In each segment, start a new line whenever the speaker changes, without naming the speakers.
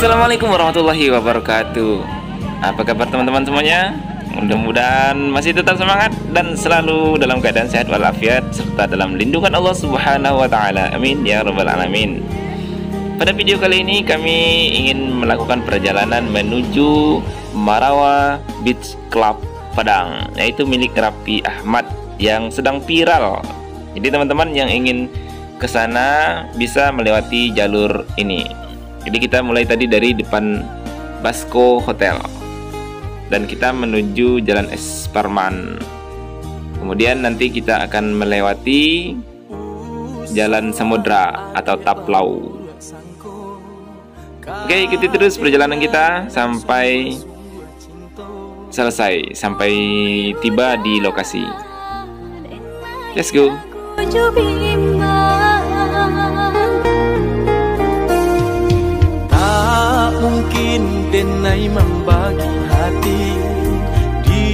Assalamualaikum warahmatullahi wabarakatuh. Apa kabar teman-teman semuanya? Mudah-mudahan masih tetap semangat dan selalu dalam keadaan sehat walafiat serta dalam lindungan Allah Subhanahu wa taala. Amin ya rabbal alamin. Pada video kali ini kami ingin melakukan perjalanan menuju Marawa Beach Club Padang, yaitu milik Raffi Ahmad yang sedang viral. Jadi teman-teman yang ingin ke sana bisa melewati jalur ini. Jadi kita mulai tadi dari depan Basco Hotel dan kita menuju Jalan Es Parman. Kemudian nanti kita akan melewati Jalan Samudra atau Taplau. Oke, ikuti terus perjalanan kita sampai selesai, sampai tiba di lokasi. Let's go.
Mungkin denai membagi hati di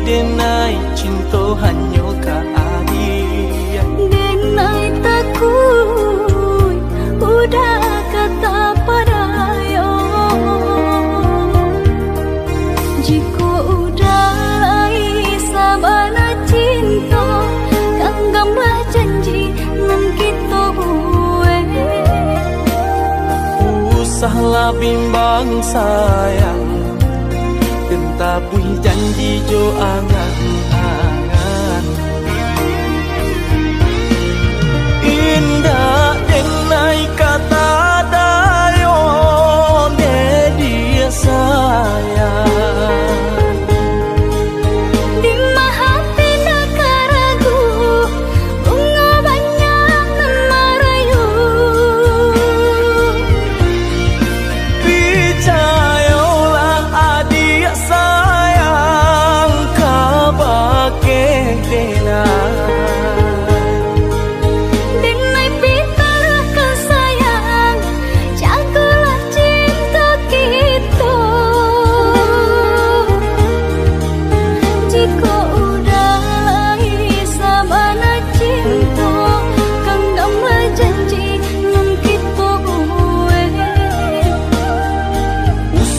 denai cinta hanya ka adi
denai takut udah kata padayo jika udah lai sabana cinta kang gambah janji nan kita buwe
usahlah bimbang sayang tentabui janji jo angan-angan indah denai kata dayo de dia sayang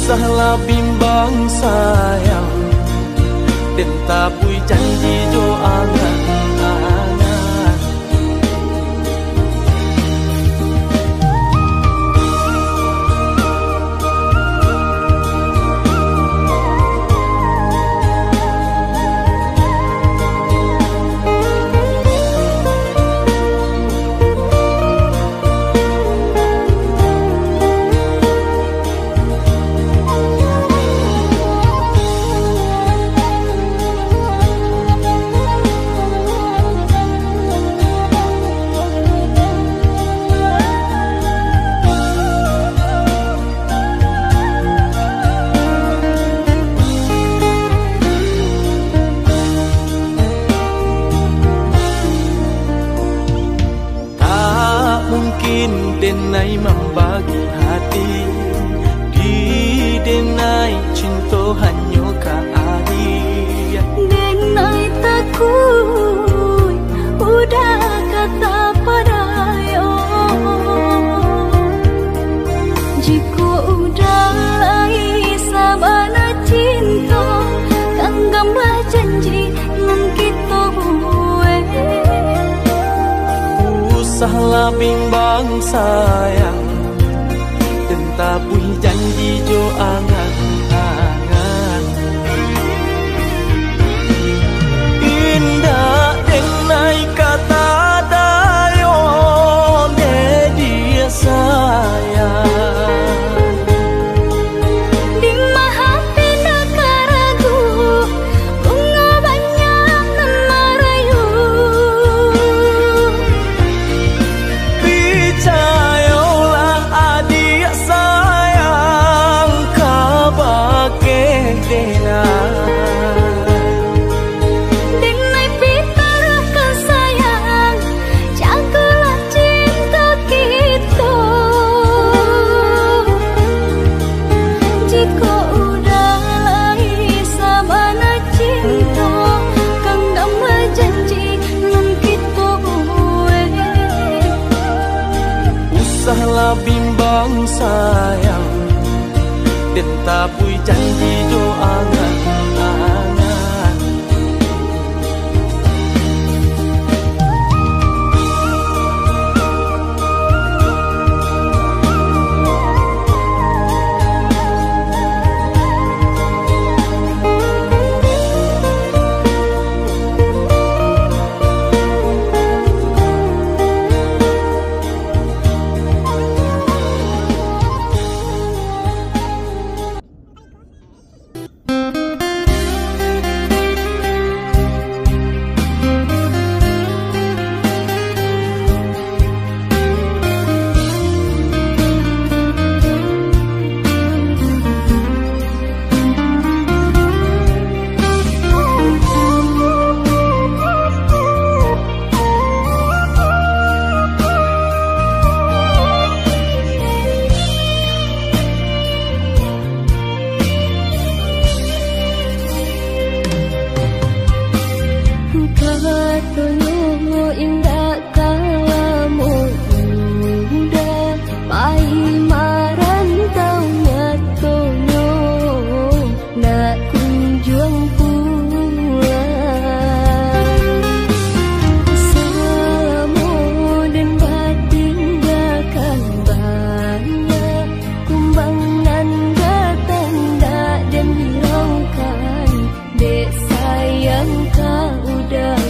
usahlah bimbang sayang dan tabui janji jo angan-angan denai membagi hati di denai cinta hanya ka adi
denai takut udah kata padayo jika udah lai sabana cinta kang gambah janji nan kita buwe
usahlah bimbang sayang dan tabui janji jo angan-angan indah denai kata dayo de dia sayang usahlah bimbang sayang tapui janji jo angan-angan.
Dek sayang kau udah